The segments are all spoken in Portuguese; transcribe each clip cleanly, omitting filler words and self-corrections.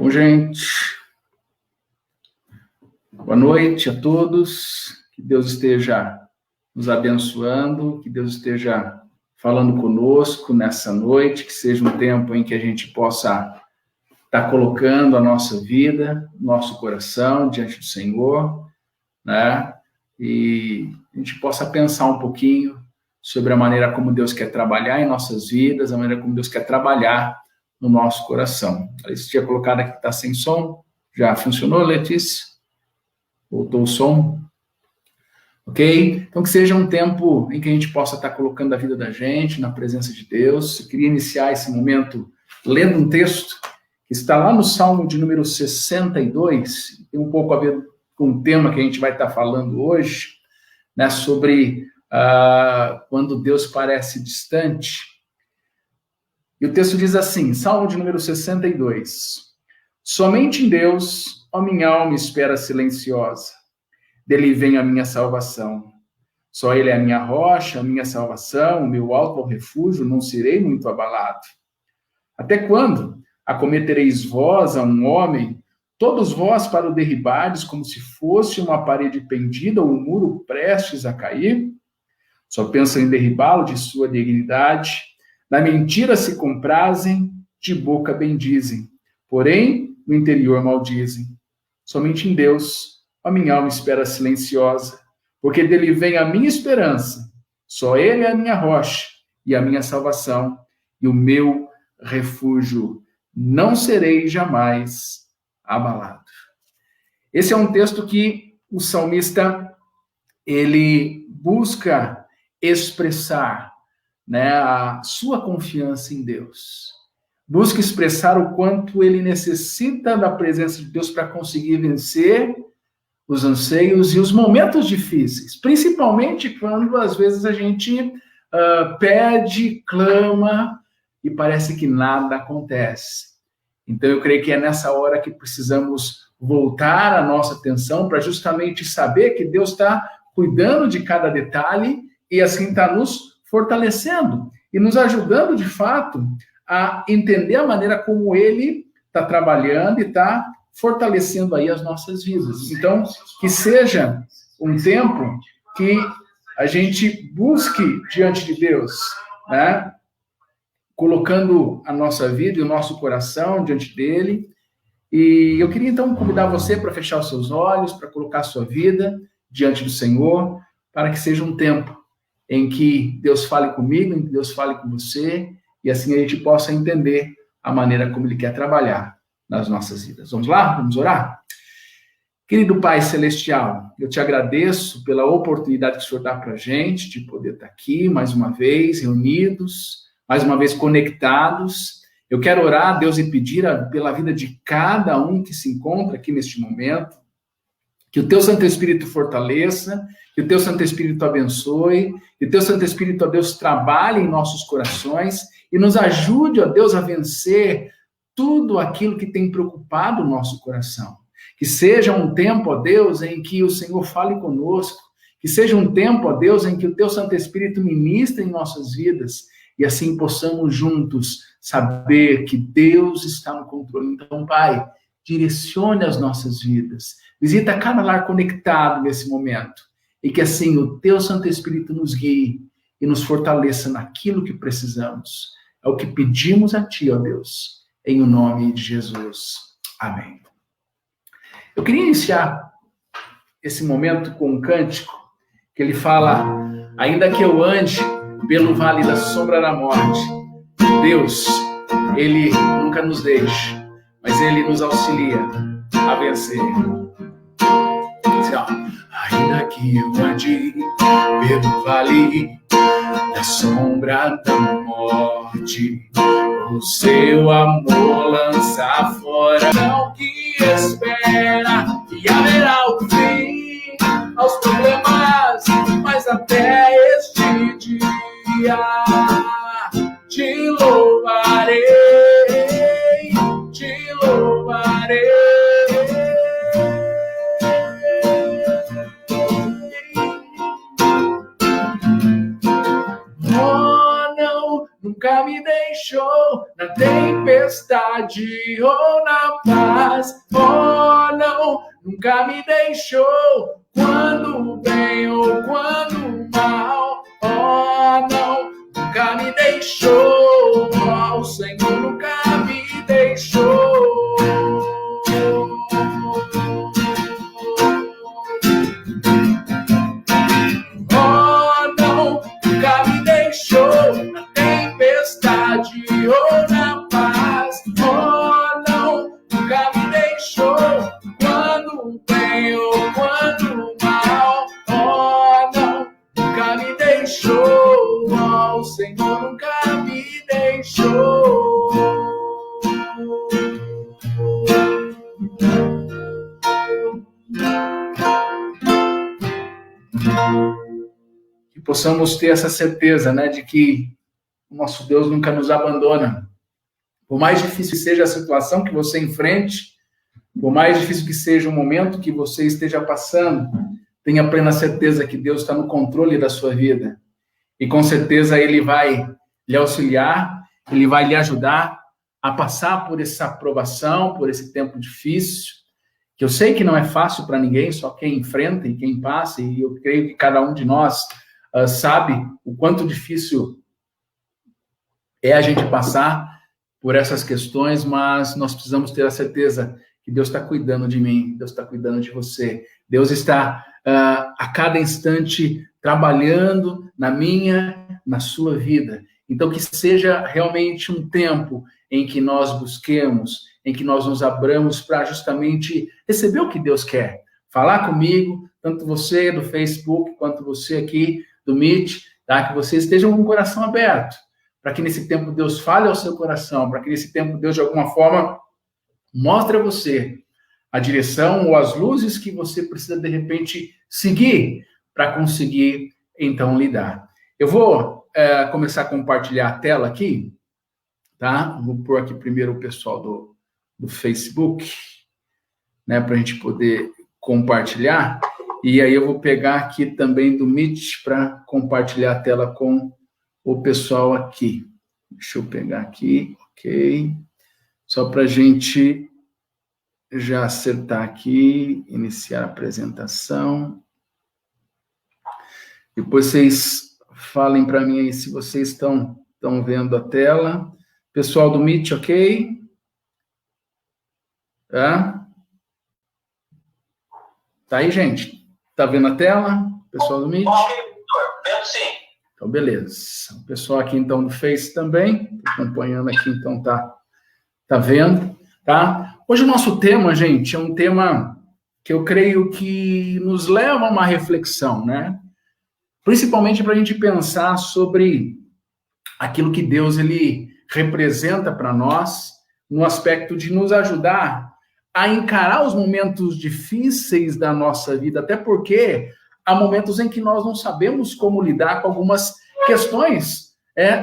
Bom, gente, boa noite a todos, que Deus esteja nos abençoando, que Deus esteja falando conosco nessa noite, que seja um tempo em que a gente possa estar colocando a nossa vida, nosso coração diante do Senhor, né? E a gente possa pensar um pouquinho sobre a maneira como Deus quer trabalhar em nossas vidas, a maneira como Deus quer trabalhar no nosso coração. Alice tinha colocado aqui que está sem som. Já funcionou, Letícia? Voltou o som? Ok? Então, que seja um tempo em que a gente possa estar colocando a vida da gente na presença de Deus. Eu queria iniciar esse momento lendo um texto que está lá no Salmo de número 62, tem um pouco a ver com o tema que a gente vai estar falando hoje, né, sobre quando Deus parece distante. E o texto diz assim, Salmo de número 62. Somente em Deus, ó minha alma espera silenciosa. Dele vem a minha salvação. Só Ele é a minha rocha, a minha salvação, o meu alto refúgio, não serei muito abalado. Até quando acometereis vós a um homem, todos vós para o derribares, como se fosse uma parede pendida ou um muro prestes a cair? Só pensam em derribá-lo de sua dignidade. Na mentira se comprazem, de boca bendizem. Porém, no interior maldizem. Somente em Deus, a minha alma espera silenciosa, porque dele vem a minha esperança. Só Ele é a minha rocha e a minha salvação, e o meu refúgio. Não serei jamais abalado. Esse é um texto que o salmista, ele busca expressar, né, a sua confiança em Deus. Busca expressar o quanto ele necessita da presença de Deus para conseguir vencer os anseios e os momentos difíceis, principalmente quando às vezes a gente pede, clama e parece que nada acontece. Então eu creio que é nessa hora que precisamos voltar a nossa atenção para justamente saber que Deus está cuidando de cada detalhe e assim está nos fortalecendo e nos ajudando, de fato, a entender a maneira como Ele está trabalhando e está fortalecendo aí as nossas vidas. Então, que seja um tempo que a gente busque diante de Deus, né? Colocando a nossa vida e o nosso coração diante dEle. E eu queria, então, convidar você para fechar os seus olhos, para colocar a sua vida diante do Senhor, para que seja um tempo em que Deus fale comigo, em que Deus fale com você, e assim a gente possa entender a maneira como Ele quer trabalhar nas nossas vidas. Vamos lá? Vamos orar? Querido Pai Celestial, eu te agradeço pela oportunidade que o Senhor dá para a gente de poder estar aqui mais uma vez, reunidos, mais uma vez conectados. Eu quero orar, Deus, e pedir pela vida de cada um que se encontra aqui neste momento, que o Teu Santo Espírito fortaleça, que o Teu Santo Espírito abençoe, que o Teu Santo Espírito, ó Deus, trabalhe em nossos corações e nos ajude, ó Deus, a vencer tudo aquilo que tem preocupado o nosso coração. Que seja um tempo, ó Deus, em que o Senhor fale conosco, que seja um tempo, ó Deus, em que o Teu Santo Espírito ministre em nossas vidas e assim possamos juntos saber que Deus está no controle. Então, Pai, direcione as nossas vidas. Visita cada lar conectado nesse momento. E que assim o Teu Santo Espírito nos guie e nos fortaleça naquilo que precisamos. É o que pedimos a Ti, ó Deus, em o nome de Jesus. Amém. Eu queria iniciar esse momento com um cântico que ele fala: ainda que eu ande pelo vale da sombra da morte, Deus, Ele nunca nos deixa, mas Ele nos auxilia a vencer. Assim, ó. Ainda que eu ande pelo vale da sombra da morte, o seu amor lança fora o que espera, e haverá o fim aos problemas, mas até este dia te louvarei, te louvarei. Oh, não, nunca me deixou na tempestade. tempestade ou na paz. Oh, não, nunca me deixou quando o bem ou quando o mal. Oh, não, nunca me deixou. Oh, o Senhor nunca me deixou. Na tempestade ou na paz. Oh, não, nunca me deixou quando o bem ou quando o mal. Oh, não, nunca me deixou. Oh, o Senhor nunca me deixou. Que possamos ter essa certeza, né, de que o nosso Deus nunca nos abandona. Por mais difícil seja a situação que você enfrente, por mais difícil que seja o momento que você esteja passando, tenha plena certeza que Deus está no controle da sua vida. E com certeza Ele vai lhe auxiliar, Ele vai lhe ajudar a passar por essa provação, por esse tempo difícil, que eu sei que não é fácil para ninguém, só quem enfrenta e quem passa, e eu creio que cada um de nós sabe o quanto difícil é a gente passar por essas questões, mas nós precisamos ter a certeza que Deus está cuidando de mim, Deus está cuidando de você, Deus está a cada instante trabalhando na minha, na sua vida. Então, que seja realmente um tempo em que nós busquemos, em que nós nos abramos para justamente receber o que Deus quer. Falar comigo, tanto você do Facebook, quanto você aqui do Meet, tá? Que vocês estejam com o coração aberto, para que nesse tempo Deus fale ao seu coração, para que nesse tempo Deus, de alguma forma, mostre a você a direção ou as luzes que você precisa, de repente, seguir para conseguir, então, lidar. Eu vou começar a compartilhar a tela aqui, tá? Vou pôr aqui primeiro o pessoal do Facebook, né, para a gente poder compartilhar. E aí eu vou pegar aqui também do Meet para compartilhar a tela com o pessoal aqui. Deixa eu pegar aqui, ok. Só para a gente já acertar aqui, iniciar a apresentação. Depois vocês falem para mim aí se vocês estão vendo a tela. Pessoal do Meet, ok? Tá? Tá aí, gente? Tá vendo a tela? Pessoal do Meet? Ok, vendo sim. Então, beleza. O pessoal aqui, então, do Face também, acompanhando aqui, então, tá vendo, tá? Hoje o nosso tema, gente, é um tema que eu creio que nos leva a uma reflexão, né? Principalmente para a gente pensar sobre aquilo que Deus, ele representa para nós, no aspecto de nos ajudar a encarar os momentos difíceis da nossa vida, até porque há momentos em que nós não sabemos como lidar com algumas questões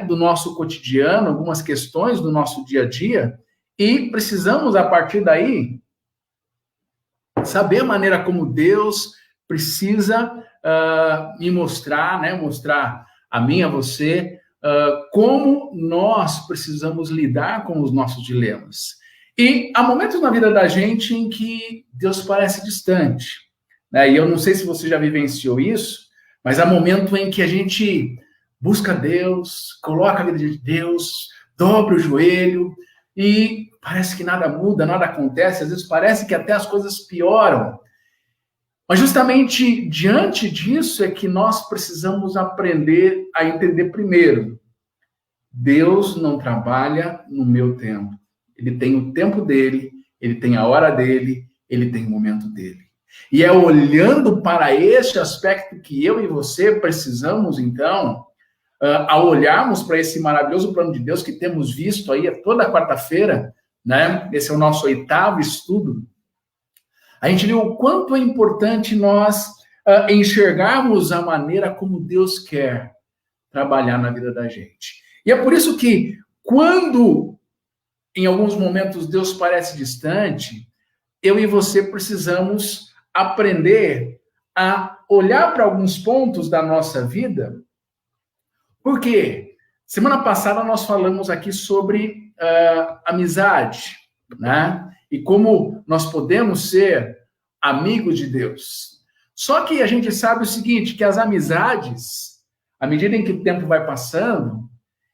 do nosso cotidiano, algumas questões do nosso dia a dia, e precisamos, a partir daí, saber a maneira como Deus precisa me mostrar, né, mostrar a mim, a você, como nós precisamos lidar com os nossos dilemas. E há momentos na vida da gente em que Deus parece distante, né? E eu não sei se você já vivenciou isso, mas há momento em que a gente busca Deus, coloca a vida de Deus, dobra o joelho e parece que nada muda, nada acontece, às vezes parece que até as coisas pioram. Mas justamente diante disso é que nós precisamos aprender a entender primeiro. Deus não trabalha no meu tempo. Ele tem o tempo dele, ele tem a hora dele, ele tem o momento dele. E é olhando para este aspecto que eu e você precisamos, então, ao olharmos para esse maravilhoso plano de Deus que temos visto aí toda quarta-feira, né? Esse é o nosso 8º estudo. A gente viu o quanto é importante nós enxergarmos a maneira como Deus quer trabalhar na vida da gente. E é por isso que, quando em alguns momentos Deus parece distante, eu e você precisamos aprender a olhar para alguns pontos da nossa vida. Por quê? Semana passada nós falamos aqui sobre amizade, né? E como nós podemos ser amigos de Deus. Só que a gente sabe o seguinte, que as amizades, à medida em que o tempo vai passando,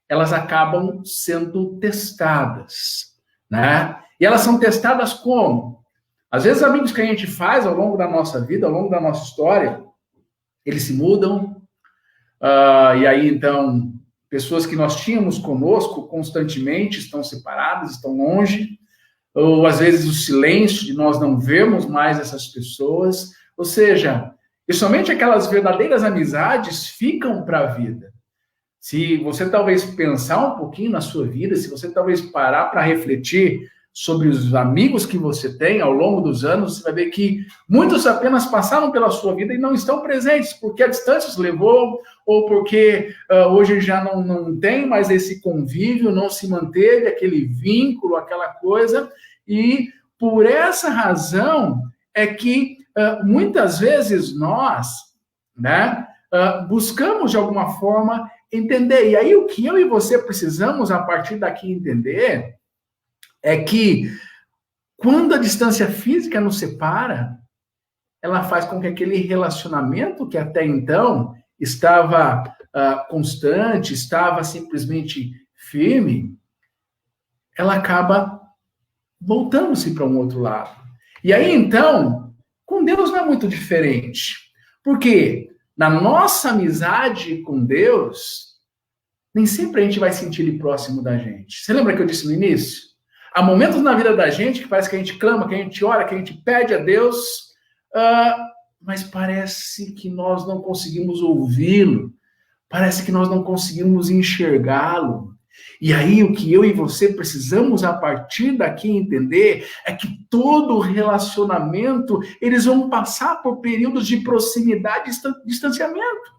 elas acabam sendo testadas, né? E elas são testadas como? Às vezes, amigos que a gente faz ao longo da nossa vida, ao longo da nossa história, eles se mudam, e aí, então, pessoas que nós tínhamos conosco constantemente estão separadas, estão longe, ou às vezes o silêncio de nós não vermos mais essas pessoas, ou seja, e somente aquelas verdadeiras amizades ficam para a vida. Se você talvez pensar um pouquinho na sua vida, se você talvez parar para refletir sobre os amigos que você tem ao longo dos anos, você vai ver que muitos apenas passaram pela sua vida e não estão presentes, porque a distância os levou, ou porque hoje já não tem mais esse convívio, não se manteve aquele vínculo, aquela coisa, e por essa razão é que muitas vezes nós, né, buscamos de alguma forma entender. E aí o que eu e você precisamos a partir daqui entender é que quando a distância física nos separa, ela faz com que aquele relacionamento que até então estava constante, estava simplesmente firme, ela acaba voltando-se para um outro lado. E aí então, com Deus não é muito diferente. Porque na nossa amizade com Deus, nem sempre a gente vai sentir Ele próximo da gente. Você lembra que eu disse no início? Há momentos na vida da gente que parece que a gente clama, que a gente ora, que a gente pede a Deus, mas parece que nós não conseguimos ouvi-lo, parece que nós não conseguimos enxergá-lo. E aí o que eu e você precisamos a partir daqui entender é que todo relacionamento, eles vão passar por períodos de proximidade e distanciamento.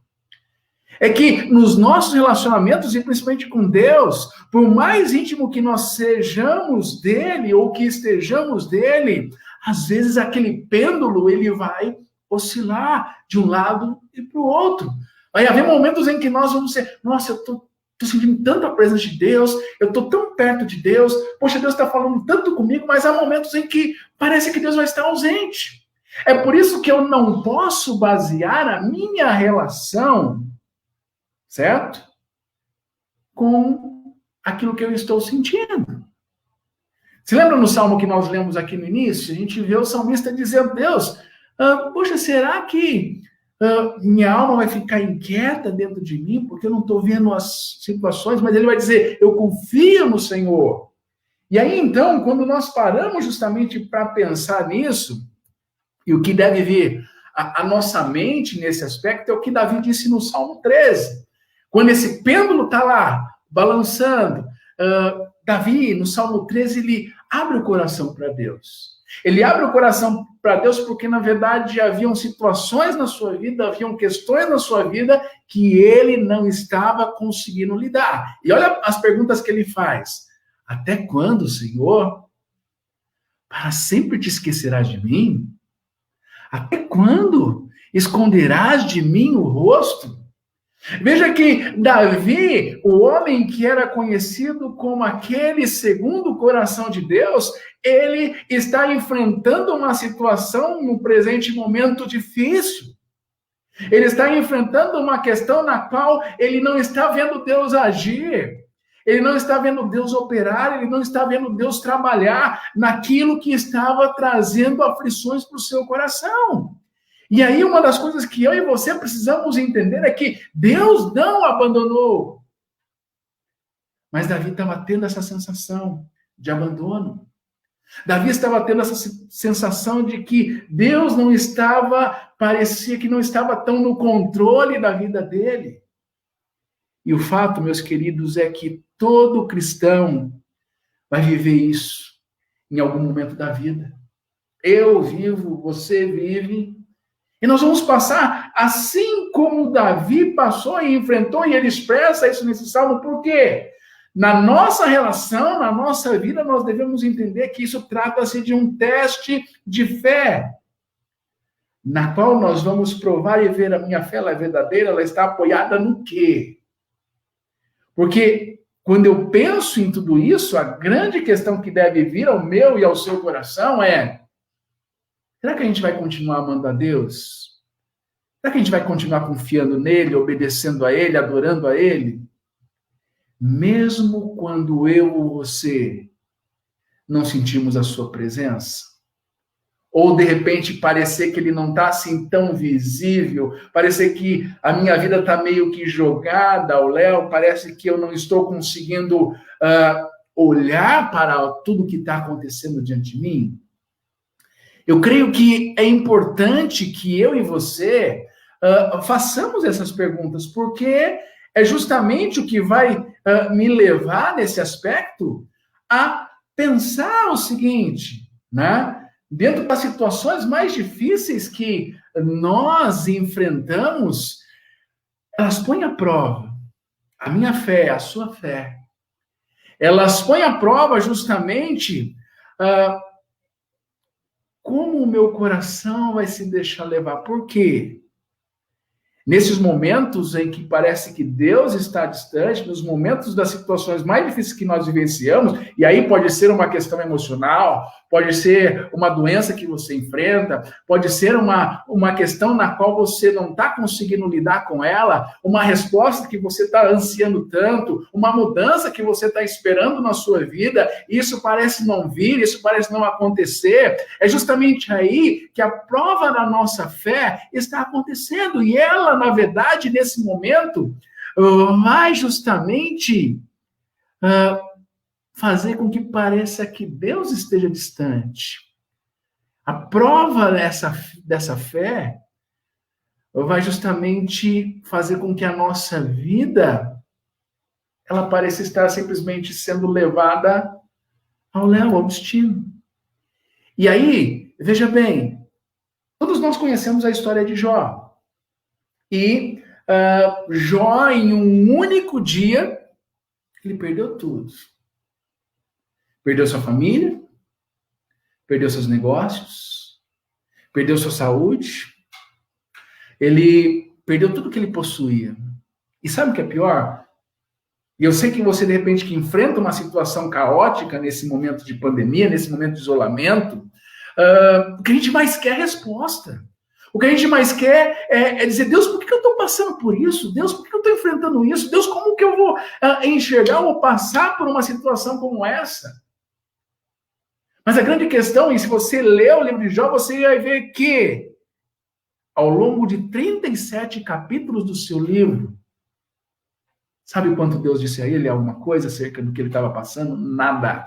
É que nos nossos relacionamentos, e principalmente com Deus, por mais íntimo que nós sejamos dele ou que estejamos dele, às vezes aquele pêndulo ele vai oscilar de um lado e para o outro. Vai haver momentos em que nós vamos ser, nossa, eu estou sentindo tanto a presença de Deus, eu estou tão perto de Deus, poxa, Deus está falando tanto comigo, mas há momentos em que parece que Deus vai estar ausente. É por isso que eu não posso basear a minha relação, certo? Com aquilo que eu estou sentindo. Se lembra no salmo que nós lemos aqui no início? A gente vê o salmista dizendo, Deus, poxa, será que minha alma vai ficar inquieta dentro de mim, porque eu não estou vendo as situações, mas ele vai dizer, eu confio no Senhor. E aí, então, quando nós paramos justamente para pensar nisso, e o que deve vir à nossa mente nesse aspecto é o que Davi disse no Salmo 13. Quando esse pêndulo está lá, balançando, Davi, no Salmo 13, ele abre o coração para Deus. Ele abre o coração para Deus porque, na verdade, haviam situações na sua vida, haviam questões na sua vida que ele não estava conseguindo lidar. E olha as perguntas que ele faz. Até quando, Senhor? Para sempre te esquecerás de mim? Até quando esconderás de mim o rosto? Veja que Davi, o homem que era conhecido como aquele segundo o coração de Deus, ele está enfrentando uma situação no presente momento difícil. Ele está enfrentando uma questão na qual ele não está vendo Deus agir. Ele não está vendo Deus operar, ele não está vendo Deus trabalhar naquilo que estava trazendo aflições para o seu coração. E aí uma das coisas que eu e você precisamos entender é que Deus não abandonou. Mas Davi estava tendo essa sensação de abandono. Davi estava tendo essa sensação de que Deus não estava, parecia que não estava tão no controle da vida dele. E o fato, meus queridos, é que todo cristão vai viver isso em algum momento da vida. Eu vivo, você vive. E nós vamos passar assim como Davi passou e enfrentou, e ele expressa isso nesse salmo, por quê? Na nossa relação, na nossa vida, nós devemos entender que isso trata-se de um teste de fé, na qual nós vamos provar e ver a minha fé, ela é verdadeira, ela está apoiada no quê? Porque quando eu penso em tudo isso, a grande questão que deve vir ao meu e ao seu coração é: será que a gente vai continuar amando a Deus? Será que a gente vai continuar confiando nele, obedecendo a ele, adorando a ele? Mesmo quando eu ou você não sentimos a sua presença? Ou, de repente, parecer que ele não está assim tão visível, parecer que a minha vida está meio que jogada ao léu, parece que eu não estou conseguindo olhar para tudo que está acontecendo diante de mim? Eu creio que é importante que eu e você façamos essas perguntas, porque é justamente o que vai me levar, nesse aspecto, a pensar o seguinte, né? Dentro das situações mais difíceis que nós enfrentamos, elas põem à prova a minha fé, a sua fé. Elas põem à prova justamente como o meu coração vai se deixar levar. Por quê? Nesses momentos em que parece que Deus está distante, nos momentos das situações mais difíceis que nós vivenciamos, e aí pode ser uma questão emocional, pode ser uma doença que você enfrenta, pode ser uma questão na qual você não está conseguindo lidar com ela, uma resposta que você está ansiando tanto, uma mudança que você está esperando na sua vida, e isso parece não vir, isso parece não acontecer. É justamente aí que a prova da nossa fé está acontecendo, e ela, na verdade, nesse momento, vai justamente fazer com que pareça que Deus esteja distante. A prova dessa fé vai justamente fazer com que a nossa vida ela pareça estar simplesmente sendo levada ao léu, ao destino. E aí, veja bem, todos nós conhecemos a história de Jó. E Jó, em um único dia, ele perdeu tudo. Perdeu sua família, perdeu seus negócios, perdeu sua saúde, ele perdeu tudo que ele possuía. E sabe o que é pior? E eu sei que você, de repente, que enfrenta uma situação caótica nesse momento de pandemia, nesse momento de isolamento, o que a gente mais quer é resposta. O que a gente mais quer é dizer: Deus, por que eu estou passando por isso? Deus, por que eu estou enfrentando isso? Deus, como que eu vou enxergar ou passar por uma situação como essa? Mas a grande questão, e se você ler o livro de Jó, você vai ver que, ao longo de 37 capítulos do seu livro, sabe quanto Deus disse a ele alguma coisa acerca do que ele estava passando? Nada.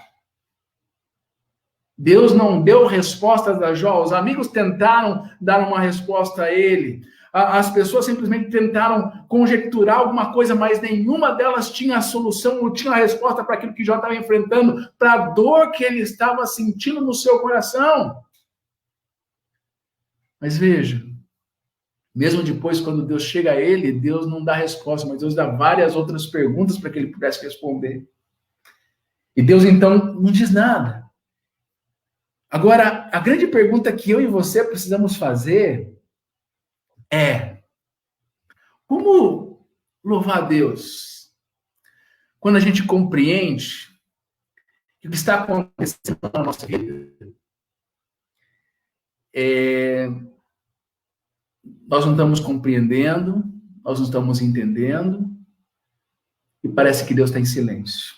Deus não deu respostas a Jó. Os amigos tentaram dar uma resposta a ele. As pessoas simplesmente tentaram conjecturar alguma coisa, mas nenhuma delas tinha a solução, ou tinha a resposta para aquilo que Jó estava enfrentando, para a dor que ele estava sentindo no seu coração. Mas veja, mesmo depois, quando Deus chega a ele, Deus não dá resposta, mas Deus dá várias outras perguntas para que ele pudesse responder. E Deus, então, não diz nada. Agora, a grande pergunta que eu e você precisamos fazer é: como louvar a Deus quando a gente compreende o que está acontecendo na nossa vida? Nós não estamos compreendendo, nós não estamos entendendo, e parece que Deus está em silêncio.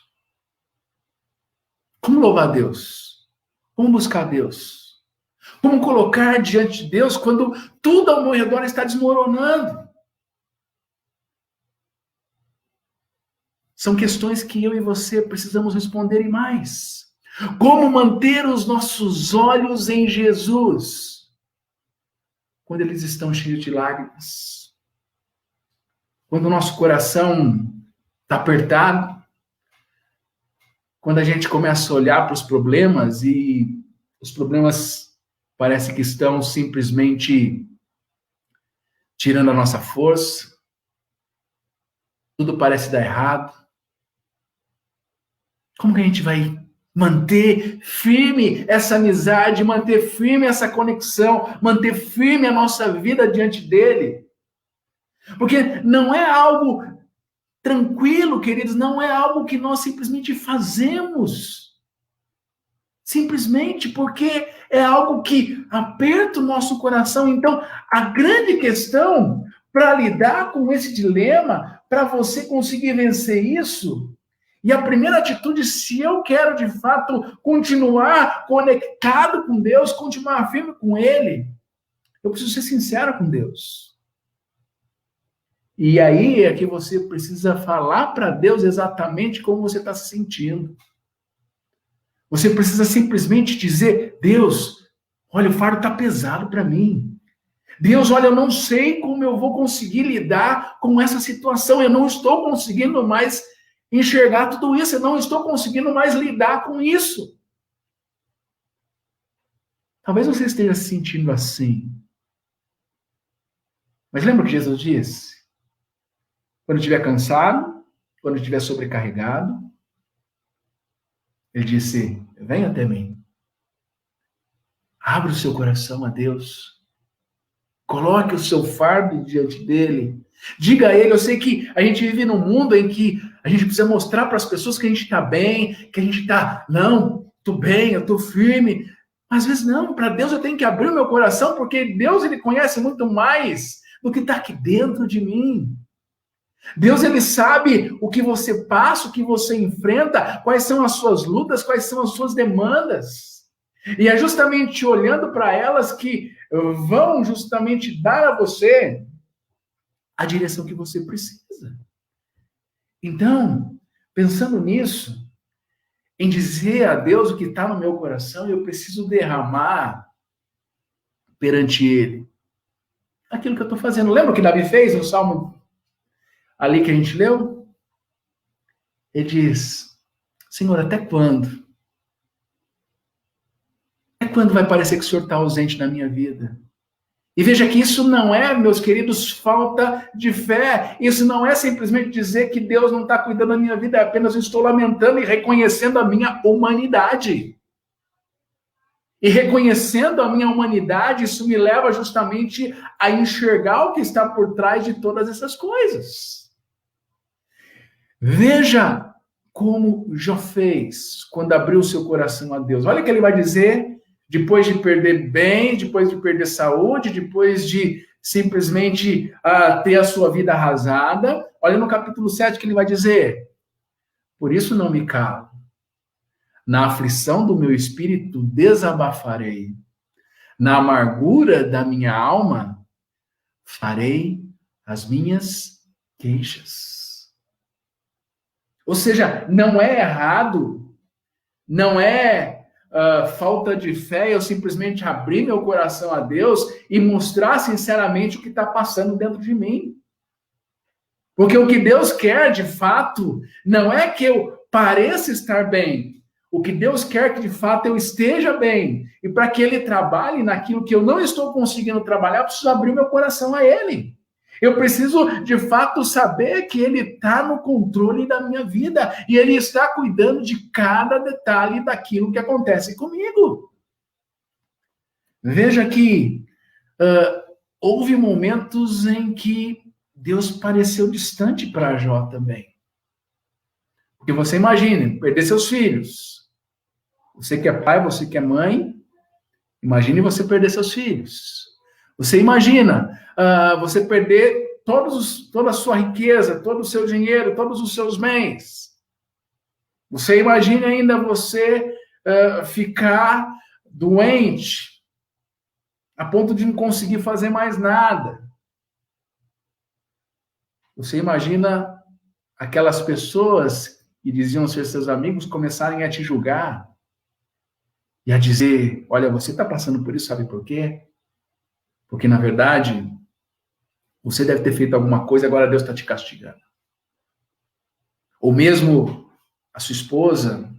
Como louvar a Deus? Como buscar a Deus? Como colocar diante de Deus quando tudo ao meu redor está desmoronando? São questões que eu e você precisamos responder e mais. Como manter os nossos olhos em Jesus quando eles estão cheios de lágrimas? Quando o nosso coração está apertado? Quando a gente começa a olhar para os problemas e os problemas parece que estão simplesmente tirando a nossa força, tudo parece dar errado. Como que a gente vai manter firme essa amizade, manter firme essa conexão, manter firme a nossa vida diante dele? Porque não é algo tranquilo, queridos, não é algo que nós simplesmente fazemos. Simplesmente porque é algo que aperta o nosso coração. Então, a grande questão para lidar com esse dilema, para você conseguir vencer isso, e a primeira atitude, se eu quero de fato continuar conectado com Deus, continuar firme com Ele, eu preciso ser sincero com Deus. E aí é que você precisa falar para Deus exatamente como você está se sentindo. Você precisa simplesmente dizer: Deus, olha, o fardo está pesado para mim. Deus, olha, eu não sei como eu vou conseguir lidar com essa situação. Eu não estou conseguindo mais enxergar tudo isso. Eu não estou conseguindo mais lidar com isso. Talvez você esteja se sentindo assim. Mas lembra o que Jesus disse? Quando estiver cansado, quando estiver sobrecarregado, ele disse: venha até mim. Abra o seu coração a Deus. Coloque o seu fardo diante dele. Diga a ele, eu sei que a gente vive num mundo em que a gente precisa mostrar para as pessoas que a gente está bem, que a gente está, não, estou bem, eu estou firme. Mas às vezes não, para Deus eu tenho que abrir o meu coração, porque Deus ele conhece muito mais do que está aqui dentro de mim. Deus, ele sabe o que você passa, o que você enfrenta, quais são as suas lutas, quais são as suas demandas. E é justamente olhando para elas que vão justamente dar a você a direção que você precisa. Então, pensando nisso, em dizer a Deus o que está no meu coração, eu preciso derramar perante Ele aquilo que eu estou fazendo. Lembra o que Davi fez no Salmo ali que a gente leu? Ele diz: Senhor, até quando? Até quando vai parecer que o Senhor está ausente na minha vida? E veja que isso não é, meus queridos, falta de fé. Isso não é simplesmente dizer que Deus não está cuidando da minha vida, é apenas eu estou lamentando e reconhecendo a minha humanidade. E reconhecendo a minha humanidade, isso me leva justamente a enxergar o que está por trás de todas essas coisas. Veja como Jó fez quando abriu o seu coração a Deus. Olha o que ele vai dizer depois de perder bem, depois de perder saúde, depois de simplesmente ter a sua vida arrasada. Olha no capítulo 7 que ele vai dizer: por isso não me calo. Na aflição do meu espírito desabafarei. Na amargura da minha alma farei as minhas queixas. Ou seja, não é errado, não é falta de fé eu simplesmente abrir meu coração a Deus e mostrar sinceramente o que está passando dentro de mim. Porque o que Deus quer, de fato, não é que eu pareça estar bem. O que Deus quer que, de fato, eu esteja bem. E para que Ele trabalhe naquilo que eu não estou conseguindo trabalhar, eu preciso abrir meu coração a Ele. Eu preciso, de fato, saber que Ele está no controle da minha vida. E Ele está cuidando de cada detalhe daquilo que acontece comigo. Veja que houve momentos em que Deus pareceu distante para Jó também. Porque você imagine, perder seus filhos. Você que é pai, você que é mãe, imagine você perder seus filhos. Você imagina você perder toda a sua riqueza, todo o seu dinheiro, todos os seus bens. Você imagina ainda você ficar doente, a ponto de não conseguir fazer mais nada. Você imagina aquelas pessoas que diziam ser seus amigos começarem a te julgar e a dizer: olha, você está passando por isso, sabe por quê? Porque, na verdade, você deve ter feito alguma coisa, agora Deus está te castigando. Ou mesmo a sua esposa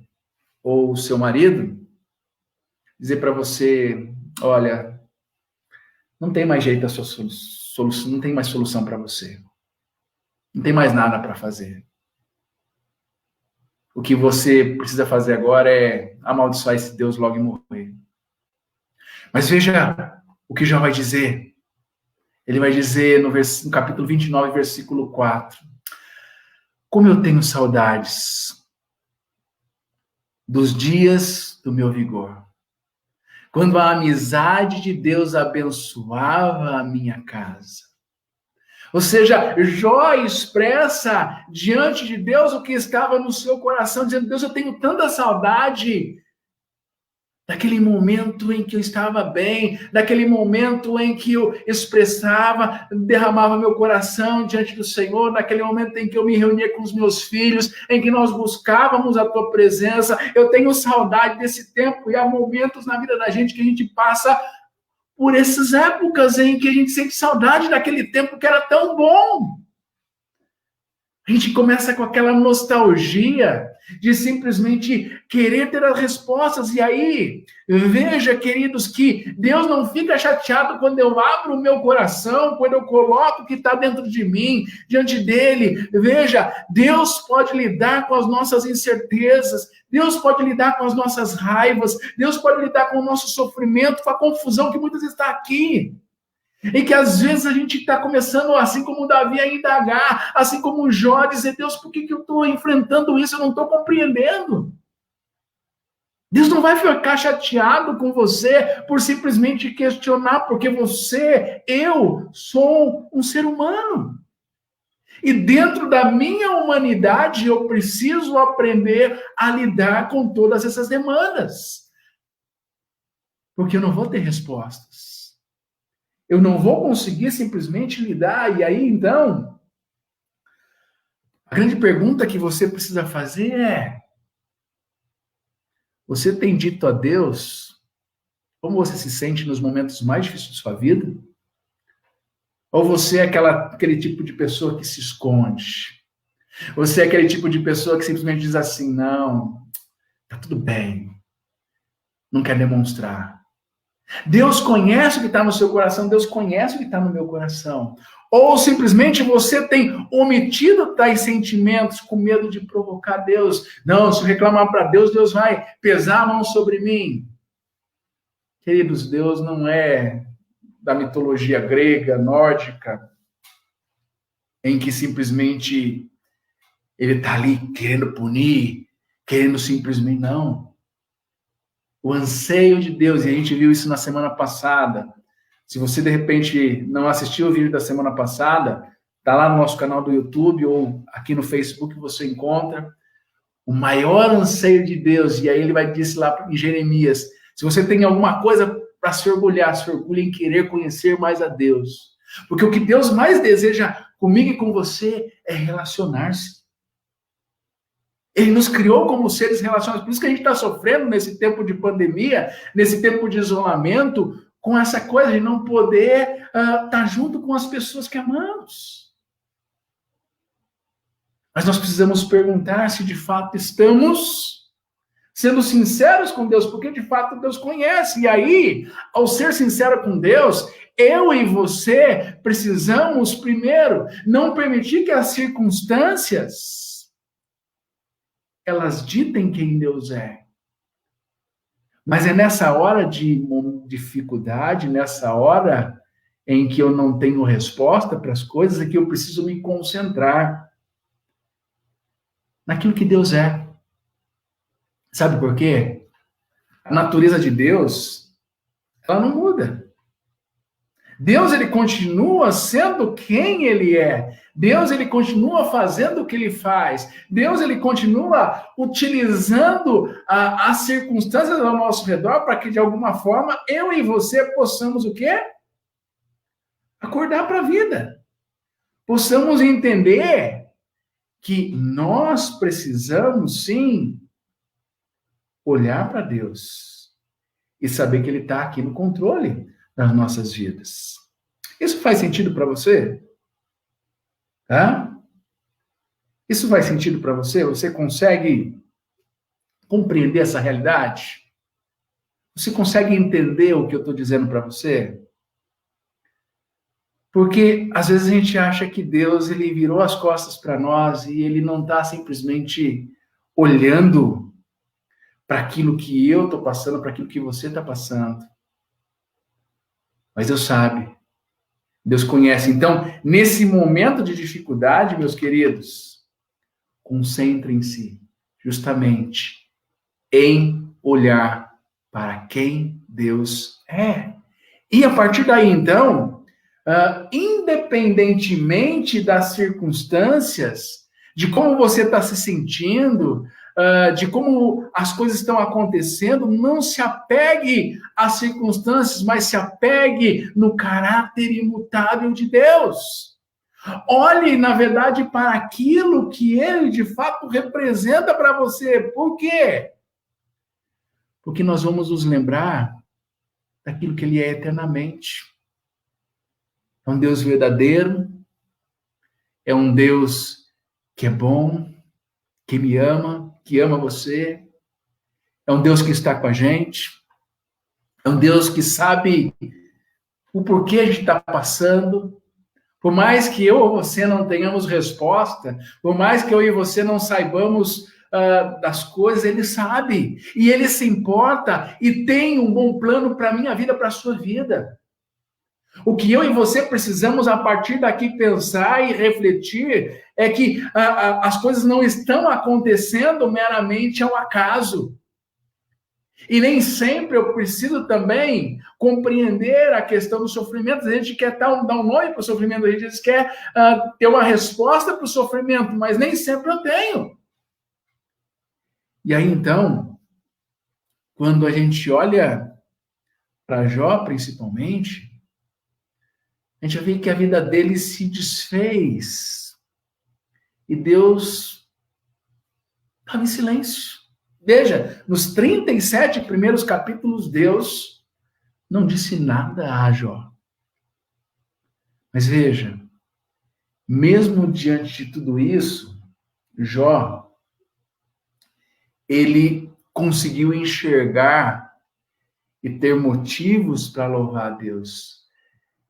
ou o seu marido dizer para você: olha, não tem mais jeito, a sua solução, não tem mais solução para você. Não tem mais nada para fazer. O que você precisa fazer agora é amaldiçoar esse Deus logo e morrer. Mas veja o que Jó vai dizer. Ele vai dizer no capítulo 29, versículo 4. Como eu tenho saudades dos dias do meu vigor. Quando a amizade de Deus abençoava a minha casa. Ou seja, Jó expressa diante de Deus o que estava no seu coração, dizendo: Deus, eu tenho tanta saudade daquele momento em que eu estava bem, daquele momento em que eu expressava, derramava meu coração diante do Senhor, naquele momento em que eu me reunia com os meus filhos, em que nós buscávamos a tua presença. Eu tenho saudade desse tempo, e há momentos na vida da gente que a gente passa por essas épocas em que a gente sente saudade daquele tempo que era tão bom. A gente começa com aquela nostalgia de simplesmente querer ter as respostas. E aí, veja, queridos, que Deus não fica chateado quando eu abro o meu coração, quando eu coloco o que está dentro de mim, diante dele. Veja, Deus pode lidar com as nossas incertezas, Deus pode lidar com as nossas raivas, Deus pode lidar com o nosso sofrimento, com a confusão que muitas vezes está aqui. E que às vezes a gente está começando, assim como Davi, a indagar, assim como Jó, dizer: Deus, por que eu estou enfrentando isso? Eu não estou compreendendo. Deus não vai ficar chateado com você por simplesmente questionar, porque eu sou um ser humano. E dentro da minha humanidade, eu preciso aprender a lidar com todas essas demandas. Porque eu não vou ter respostas. Eu não vou conseguir simplesmente lidar. E aí, então, a grande pergunta que você precisa fazer é: você tem dito a Deus como você se sente nos momentos mais difíceis de sua vida? Ou você é aquele tipo de pessoa que se esconde? Você é aquele tipo de pessoa que simplesmente diz assim: não, tá tudo bem, não quer demonstrar. Deus conhece o que está no seu coração, Deus conhece o que está no meu coração. Ou simplesmente você tem omitido tais sentimentos com medo de provocar Deus. Não, se eu reclamar para Deus, Deus vai pesar a mão sobre mim. Queridos, Deus não é da mitologia grega, nórdica, em que simplesmente ele está ali querendo punir, querendo simplesmente... Não. O anseio de Deus, e a gente viu isso na semana passada. Se você, de repente, não assistiu o vídeo da semana passada, está lá no nosso canal do YouTube ou aqui no Facebook, você encontra o maior anseio de Deus. E aí ele vai dizer lá em Jeremias: se você tem alguma coisa para se orgulhar, se orgulhe em querer conhecer mais a Deus. Porque o que Deus mais deseja comigo e com você é relacionar-se. Ele nos criou como seres relacionados. Por isso que a gente está sofrendo nesse tempo de pandemia, nesse tempo de isolamento, com essa coisa de não poder estar junto com as pessoas que amamos. Mas nós precisamos perguntar se de fato estamos sendo sinceros com Deus, porque de fato Deus conhece. E aí, ao ser sincero com Deus, eu e você precisamos, primeiro, não permitir que as circunstâncias elas ditem quem Deus é. Mas é nessa hora de dificuldade, nessa hora em que eu não tenho resposta para as coisas, é que eu preciso me concentrar naquilo que Deus é. Sabe por quê? A natureza de Deus, ela não muda. Deus, ele continua sendo quem ele é. Deus, ele continua fazendo o que ele faz. Deus, ele continua utilizando as circunstâncias ao nosso redor para que, de alguma forma, eu e você possamos o quê? Acordar para a vida. Possamos entender que nós precisamos, sim, olhar para Deus e saber que ele está aqui no controle das nossas vidas. Isso faz sentido para você? Tá? Isso faz sentido para você? Você consegue compreender essa realidade? Você consegue entender o que eu estou dizendo para você? Porque às vezes a gente acha que Deus ele virou as costas para nós e ele não está simplesmente olhando para aquilo que eu estou passando, para aquilo que você está passando. Mas Deus sabe, Deus conhece. Então, nesse momento de dificuldade, meus queridos, Concentrem-se justamente em olhar para quem Deus é. E a partir daí, então, independentemente das circunstâncias, de como você está se sentindo, de como as coisas estão acontecendo, não se apegue às circunstâncias, mas se apegue no caráter imutável de Deus. Olhe, na verdade, para aquilo que ele de fato representa para você. Por quê? Porque nós vamos nos lembrar daquilo que ele é eternamente. É um Deus verdadeiro, é um Deus que é bom, que me ama, que ama você, é um Deus que está com a gente, é um Deus que sabe o porquê a gente está passando. Por mais que eu ou você não tenhamos resposta, por mais que eu e você não saibamos das coisas, ele sabe, e ele se importa, e tem um bom plano para a minha vida, para a sua vida. O que eu e você precisamos, a partir daqui, pensar e refletir é que as coisas não estão acontecendo meramente ao acaso. E nem sempre eu preciso também compreender a questão do sofrimento. A gente quer dar um nome para o sofrimento, a gente quer ter uma resposta para o sofrimento, mas nem sempre eu tenho. E aí, então, quando a gente olha para Jó, principalmente, a gente vê que a vida dele se desfez. E Deus estava em silêncio. Veja, nos 37 primeiros capítulos, Deus não disse nada a Jó. Mas veja, mesmo diante de tudo isso, Jó, ele conseguiu enxergar e ter motivos para louvar a Deus.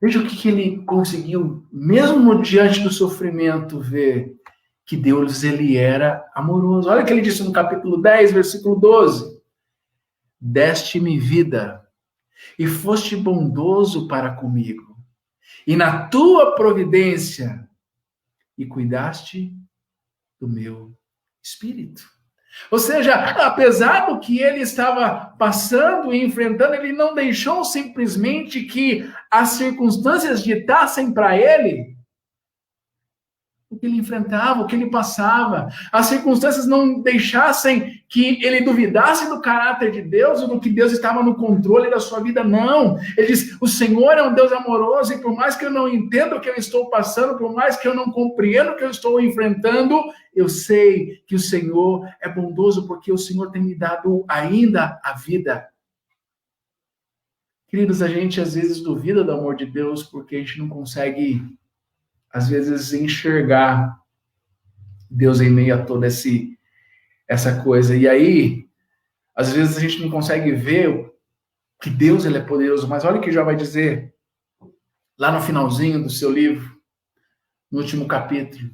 Veja o que ele conseguiu, mesmo diante do sofrimento, ver que Deus ele era amoroso. Olha o que ele disse no capítulo 10, versículo 12. Deste-me vida e foste bondoso para comigo, e na tua providência e cuidaste do meu espírito. Ou seja, apesar do que ele estava passando e enfrentando, ele não deixou simplesmente que as circunstâncias ditassem para ele o que ele enfrentava, o que ele passava. As circunstâncias não deixassem que ele duvidasse do caráter de Deus ou do que Deus estava no controle da sua vida, não. Ele diz, o Senhor é um Deus amoroso e por mais que eu não entenda o que eu estou passando, por mais que eu não compreenda o que eu estou enfrentando, eu sei que o Senhor é bondoso porque o Senhor tem me dado ainda a vida. Queridos, a gente às vezes duvida do amor de Deus porque a gente não consegue às vezes, enxergar Deus em meio a toda essa coisa. E aí, às vezes, a gente não consegue ver que Deus ele é poderoso. Mas olha o que Jó vai dizer lá no finalzinho do seu livro, no último capítulo.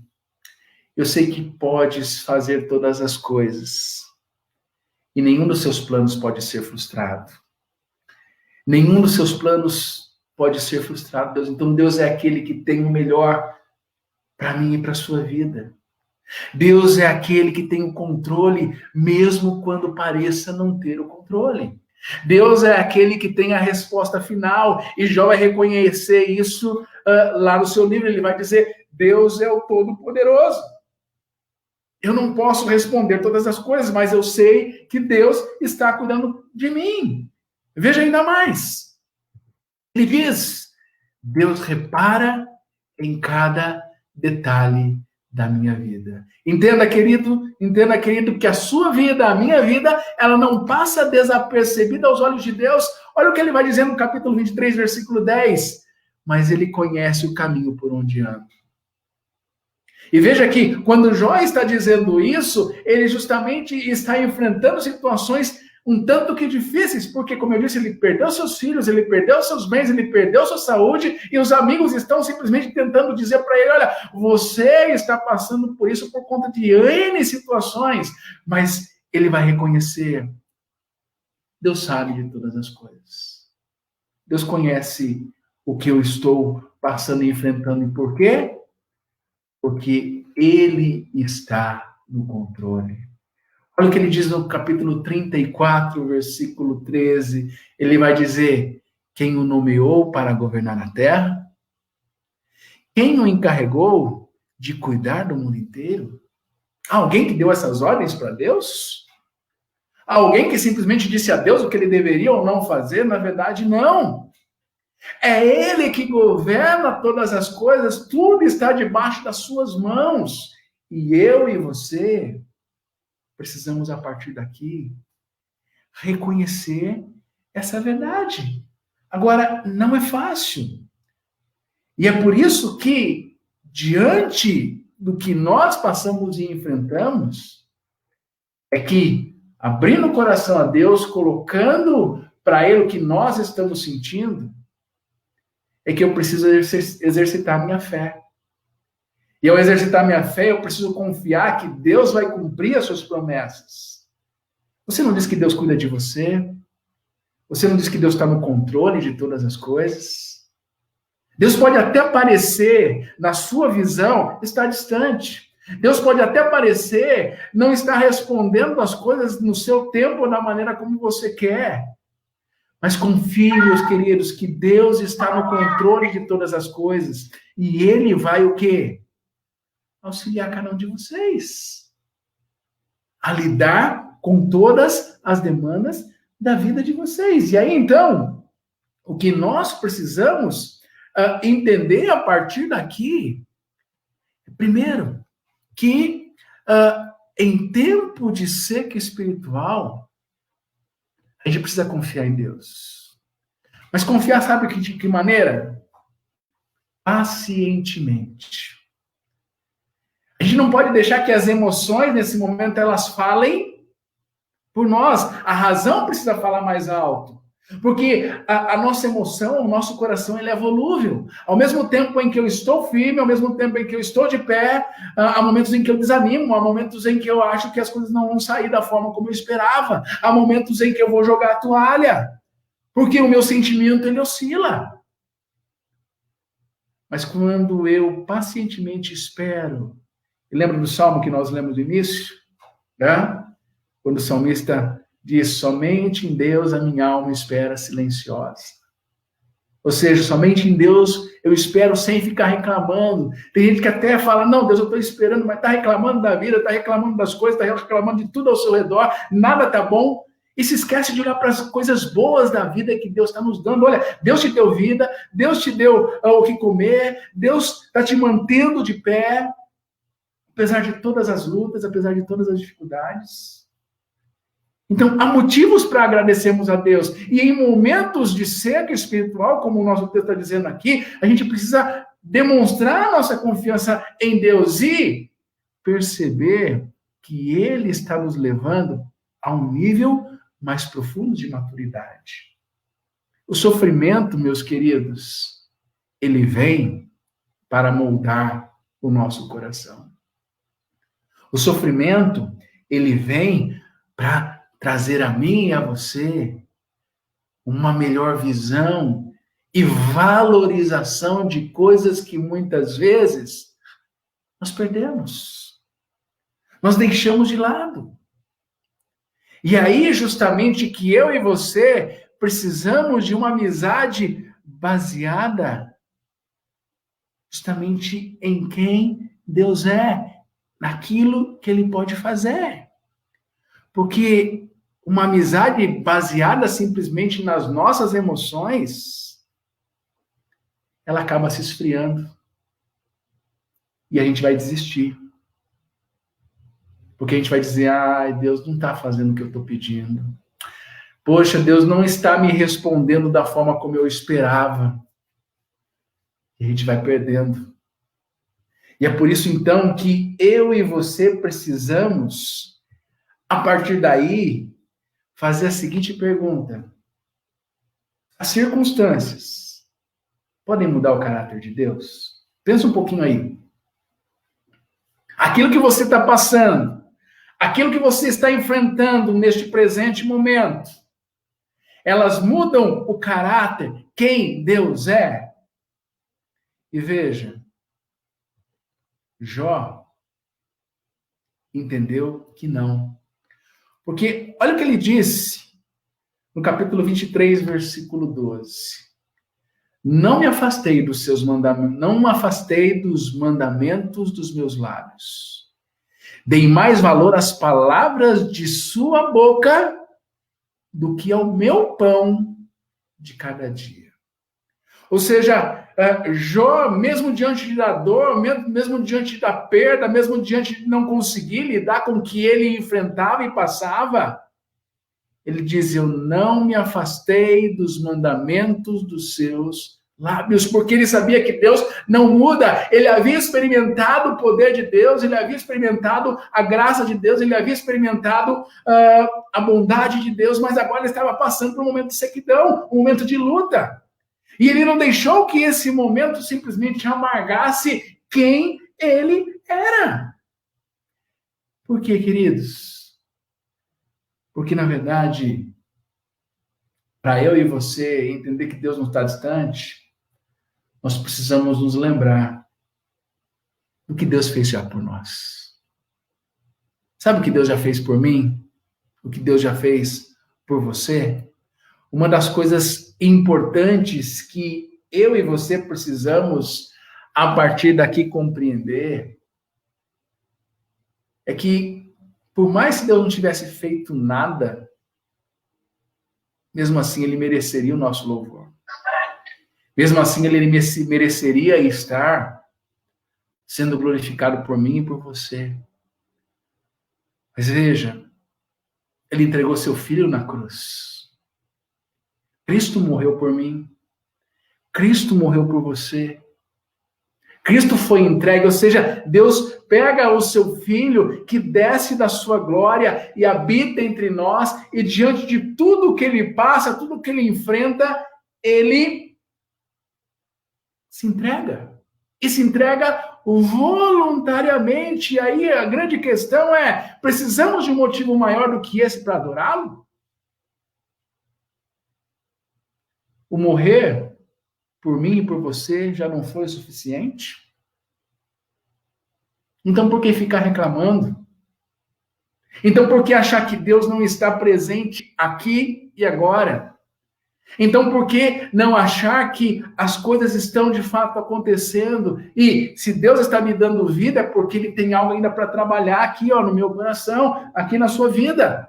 Eu sei que podes fazer todas as coisas e nenhum dos seus planos pode ser frustrado. Nenhum dos seus planos pode ser frustrado, Deus. Então, Deus é aquele que tem o melhor para mim e para a sua vida. Deus é aquele que tem o controle, mesmo quando pareça não ter o controle. Deus é aquele que tem a resposta final, e Jó vai reconhecer isso lá no seu livro. Ele vai dizer, Deus é o Todo-Poderoso. Eu não posso responder todas as coisas, mas eu sei que Deus está cuidando de mim. Veja ainda mais. Ele diz, Deus repara em cada detalhe da minha vida. Entenda, querido, que a sua vida, a minha vida, ela não passa desapercebida aos olhos de Deus. Olha o que ele vai dizer no capítulo 23, versículo 10. Mas ele conhece o caminho por onde anda. E veja que, quando Jó está dizendo isso, ele justamente está enfrentando situações um tanto que difíceis, porque, como eu disse, ele perdeu seus filhos, ele perdeu seus bens, ele perdeu sua saúde, e os amigos estão simplesmente tentando dizer para ele, olha, você está passando por isso por conta de N situações, mas ele vai reconhecer, Deus sabe de todas as coisas. Deus conhece o que eu estou passando e enfrentando, e por quê? Porque Ele está no controle. Olha o que ele diz no capítulo 34, versículo 13. Ele vai dizer: quem o nomeou para governar a terra? Quem o encarregou de cuidar do mundo inteiro? Alguém que deu essas ordens para Deus? Alguém que simplesmente disse a Deus o que ele deveria ou não fazer? Na verdade, não. É ele que governa todas as coisas, tudo está debaixo das suas mãos. E eu e você precisamos, a partir daqui, reconhecer essa verdade. Agora, não é fácil. E é por isso que, diante do que nós passamos e enfrentamos, é que, abrindo o coração a Deus, colocando para Ele o que nós estamos sentindo, é que eu preciso exercitar minha fé. E ao exercitar minha fé, eu preciso confiar que Deus vai cumprir as suas promessas. Você não diz que Deus cuida de você? Você não diz que Deus está no controle de todas as coisas? Deus pode até parecer, na sua visão, estar distante. Deus pode até parecer não estar respondendo as coisas no seu tempo ou da maneira como você quer. Mas confie, meus queridos, que Deus está no controle de todas as coisas. E Ele vai o quê? Auxiliar cada um de vocês a lidar com todas as demandas da vida de vocês. E aí, então, o que nós precisamos entender a partir daqui, primeiro, que em tempo de seca espiritual, a gente precisa confiar em Deus. Mas confiar, sabe de que maneira? Pacientemente. A gente não pode deixar que as emoções, nesse momento, elas falem por nós. A razão precisa falar mais alto. Porque a nossa emoção, o nosso coração, ele é volúvel. Ao mesmo tempo em que eu estou firme, ao mesmo tempo em que eu estou de pé, há momentos em que eu desanimo, há momentos em que eu acho que as coisas não vão sair da forma como eu esperava, há momentos em que eu vou jogar a toalha, porque o meu sentimento, ele oscila. Mas quando eu pacientemente espero, e lembra do salmo que nós lemos no início? Né? Quando o salmista diz: somente em Deus a minha alma espera silenciosa. Ou seja, somente em Deus eu espero sem ficar reclamando. Tem gente que até fala: não, Deus, eu estou esperando, mas está reclamando da vida, está reclamando das coisas, está reclamando de tudo ao seu redor, nada está bom. E se esquece de olhar para as coisas boas da vida que Deus está nos dando. Olha, Deus te deu vida, Deus te deu o que comer, Deus está te mantendo de pé, apesar de todas as lutas, apesar de todas as dificuldades. Então, há motivos para agradecermos a Deus. E em momentos de seca espiritual, como o nosso texto está dizendo aqui, a gente precisa demonstrar a nossa confiança em Deus e perceber que Ele está nos levando a um nível mais profundo de maturidade. O sofrimento, meus queridos, ele vem para moldar o nosso coração. O sofrimento, ele vem para trazer a mim e a você uma melhor visão e valorização de coisas que muitas vezes nós perdemos. Nós deixamos de lado. E aí, justamente, que eu e você precisamos de uma amizade baseada justamente em quem Deus é, naquilo que Ele pode fazer. Porque uma amizade baseada simplesmente nas nossas emoções, ela acaba se esfriando. E a gente vai desistir. Porque a gente vai dizer: ai, Deus não está fazendo o que eu estou pedindo. Poxa, Deus não está me respondendo da forma como eu esperava. E a gente vai perdendo. E é por isso, então, que eu e você precisamos, a partir daí, fazer a seguinte pergunta: as circunstâncias podem mudar o caráter de Deus? Pensa um pouquinho aí. Aquilo que você está passando, aquilo que você está enfrentando neste presente momento, elas mudam o caráter, quem Deus é? E veja, Jó, entendeu que não. Porque olha o que ele disse no capítulo 23, versículo 12. Não me afastei dos seus mandamentos, não me afastei dos mandamentos dos meus lábios. Dei mais valor às palavras de sua boca do que ao meu pão de cada dia. Ou seja, Jó, mesmo diante da dor, mesmo diante da perda, mesmo diante de não conseguir lidar com o que ele enfrentava e passava, ele diz, eu não me afastei dos mandamentos dos seus lábios, porque ele sabia que Deus não muda. Ele havia experimentado o poder de Deus, ele havia experimentado a graça de Deus, ele havia experimentado a bondade de Deus, mas agora ele estava passando por um momento de sequidão, um momento de luta. E ele não deixou que esse momento simplesmente amargasse quem ele era. Por quê, queridos? Porque, na verdade, para eu e você entender que Deus não está distante, nós precisamos nos lembrar do que Deus fez já por nós. Sabe o que Deus já fez por mim? O que Deus já fez por você? Uma das coisas importantes que eu e você precisamos, a partir daqui, compreender é que, por mais que Deus não tivesse feito nada, mesmo assim ele mereceria o nosso louvor. Mesmo assim ele mereceria estar sendo glorificado por mim e por você. Mas veja, ele entregou seu filho na cruz. Cristo morreu por mim. Cristo morreu por você. Cristo foi entregue, ou seja, Deus pega o seu filho que desce da sua glória e habita entre nós, e diante de tudo que ele passa, tudo que ele enfrenta, ele se entrega. E se entrega voluntariamente. E aí a grande questão é, precisamos de um motivo maior do que esse para adorá-lo? O morrer por mim e por você já não foi o suficiente? Então por que ficar reclamando? Então por que achar que Deus não está presente aqui e agora? Então por que não achar que as coisas estão de fato acontecendo? E se Deus está me dando vida é porque Ele tem algo ainda para trabalhar aqui, ó, no meu coração, aqui na sua vida.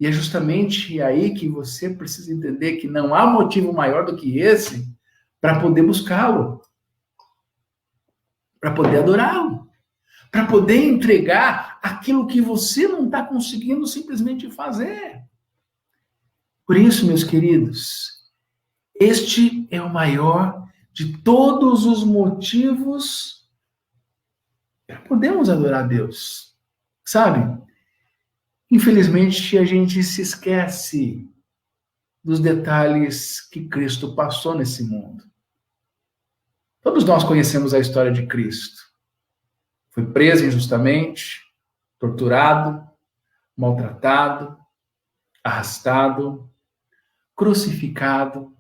E é justamente aí que você precisa entender que não há motivo maior do que esse para poder buscá-lo, para poder adorá-lo, para poder entregar aquilo que você não está conseguindo simplesmente fazer. Por isso, meus queridos, este é o maior de todos os motivos para podermos adorar a Deus. Sabe? Infelizmente, a gente se esquece dos detalhes que Cristo passou nesse mundo. Todos nós conhecemos a história de Cristo. Foi preso injustamente, torturado, maltratado, arrastado, crucificado.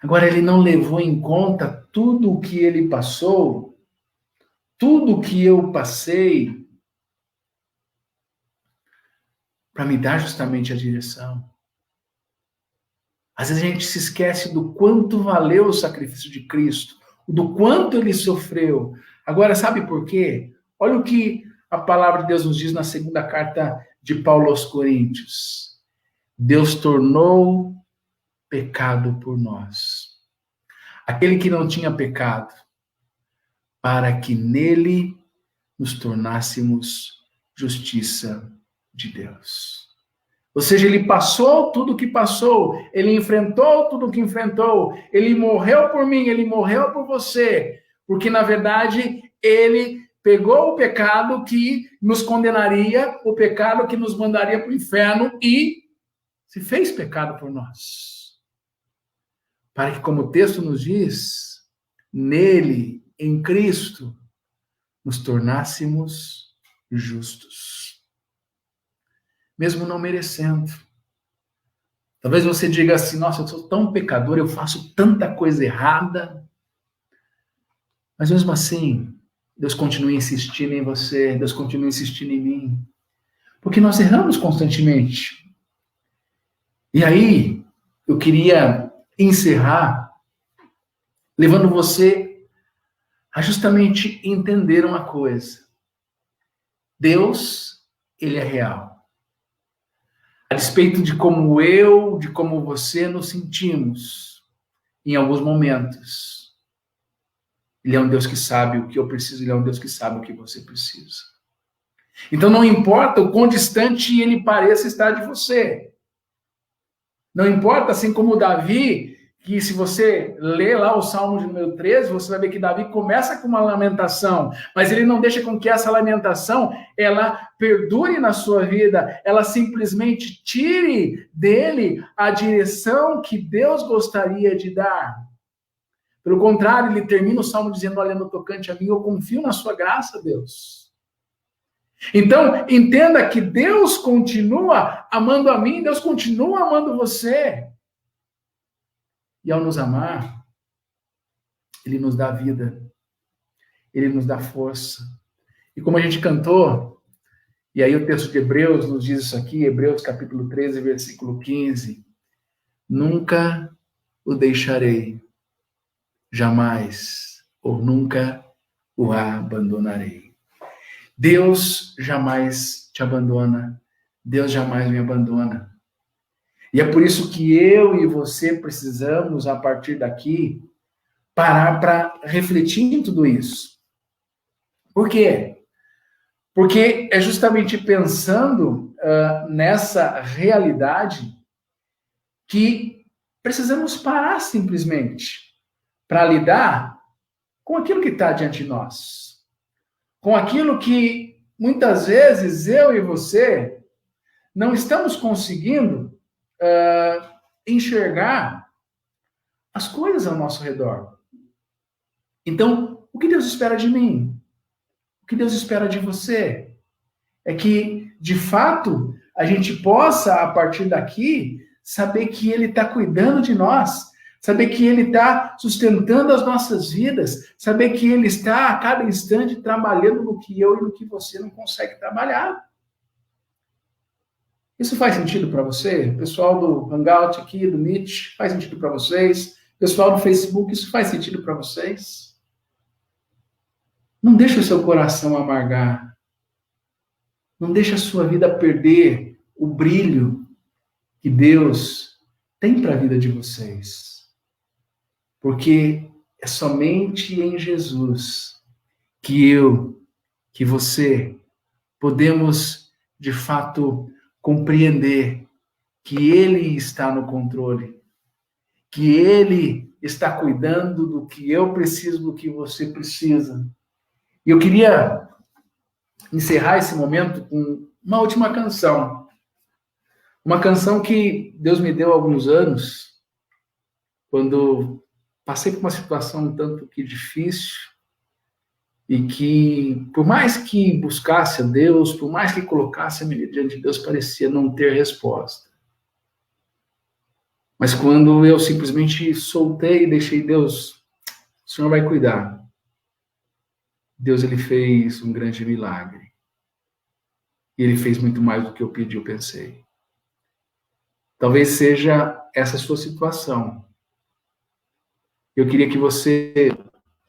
Agora, ele não levou em conta tudo o que ele passou, tudo o que eu passei, para me dar justamente a direção. Às vezes a gente se esquece do quanto valeu o sacrifício de Cristo, do quanto ele sofreu. Agora, sabe por quê? Olha o que a palavra de Deus nos diz na segunda carta de Paulo aos Coríntios. Deus tornou pecado por nós. Aquele que não tinha pecado, para que nele nos tornássemos justiça de Deus. Ou seja, ele passou tudo o que passou, ele enfrentou tudo o que enfrentou, ele morreu por mim, ele morreu por você, porque na verdade ele pegou o pecado que nos condenaria, o pecado que nos mandaria para o inferno e se fez pecado por nós. Para que, como o texto nos diz, nele, em Cristo, nos tornássemos justos. Mesmo não merecendo. Talvez você diga assim, nossa, eu sou tão pecador, eu faço tanta coisa errada. Mas mesmo assim, Deus continua insistindo em você, Deus continua insistindo em mim. Porque nós erramos constantemente. E aí, eu queria encerrar levando você a justamente entender uma coisa. Deus, ele é real. A despeito de como eu, de como você nos sentimos em alguns momentos, ele é um Deus que sabe o que eu preciso, ele é um Deus que sabe o que você precisa. Então não importa o quão distante ele pareça estar de você. Não importa, assim como Davi, que se você ler lá o Salmo de número 13, você vai ver que Davi começa com uma lamentação, mas ele não deixa com que essa lamentação, ela perdure na sua vida, ela simplesmente tire dele a direção que Deus gostaria de dar. Pelo contrário, ele termina o Salmo dizendo, olha, no tocante a mim, eu confio na sua graça, Deus. Então, entenda que Deus continua amando a mim, Deus continua amando você. E ao nos amar, ele nos dá vida, ele nos dá força. E como a gente cantou, e aí o texto de Hebreus nos diz isso aqui, Hebreus capítulo 13, versículo 15, nunca o deixarei, jamais, ou nunca o abandonarei. Deus jamais te abandona, Deus jamais me abandona. E é por isso que eu e você precisamos, a partir daqui, parar para refletir em tudo isso. Por quê? Porque é justamente pensando nessa realidade que precisamos parar simplesmente para lidar com aquilo que está diante de nós. Com aquilo que, muitas vezes, eu e você não estamos conseguindo enxergar as coisas ao nosso redor. Então, o que Deus espera de mim? O que Deus espera de você? É que, de fato, a gente possa, a partir daqui, saber que Ele está cuidando de nós, saber que Ele está sustentando as nossas vidas, saber que Ele está, a cada instante, trabalhando no que eu e no que você não consegue trabalhar. Isso faz sentido para você? Pessoal do Hangout aqui, do Meet, faz sentido para vocês? Pessoal do Facebook, isso faz sentido para vocês? Não deixe o seu coração amargar. Não deixe a sua vida perder o brilho que Deus tem para a vida de vocês. Porque é somente em Jesus que eu, que você, podemos, de fato, compreender que Ele está no controle, que Ele está cuidando do que eu preciso, do que você precisa. E eu queria encerrar esse momento com uma última canção. Uma canção que Deus me deu há alguns anos, quando passei por uma situação um tanto que difícil, e que, por mais que buscasse a Deus, por mais que colocasse a minha vida diante de Deus, parecia não ter resposta. Mas quando eu simplesmente soltei e deixei Deus, o Senhor vai cuidar. Deus, Ele fez um grande milagre. E Ele fez muito mais do que eu pedi ou pensei. Talvez seja essa a sua situação. Eu queria que você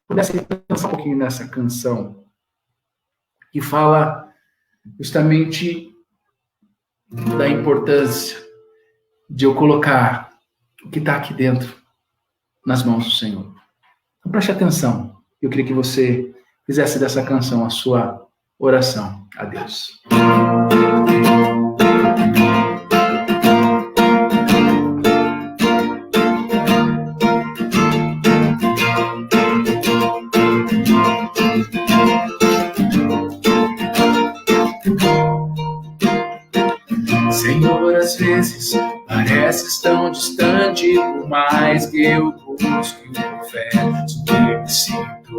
pudesse pensar um pouquinho nessa canção, que fala justamente da importância de eu colocar o que está aqui dentro nas mãos do Senhor. Então preste atenção. Eu queria que você fizesse dessa canção a sua oração a Deus. Senhor, às vezes pareces tão distante, por mais que eu busque e confesso que me sinto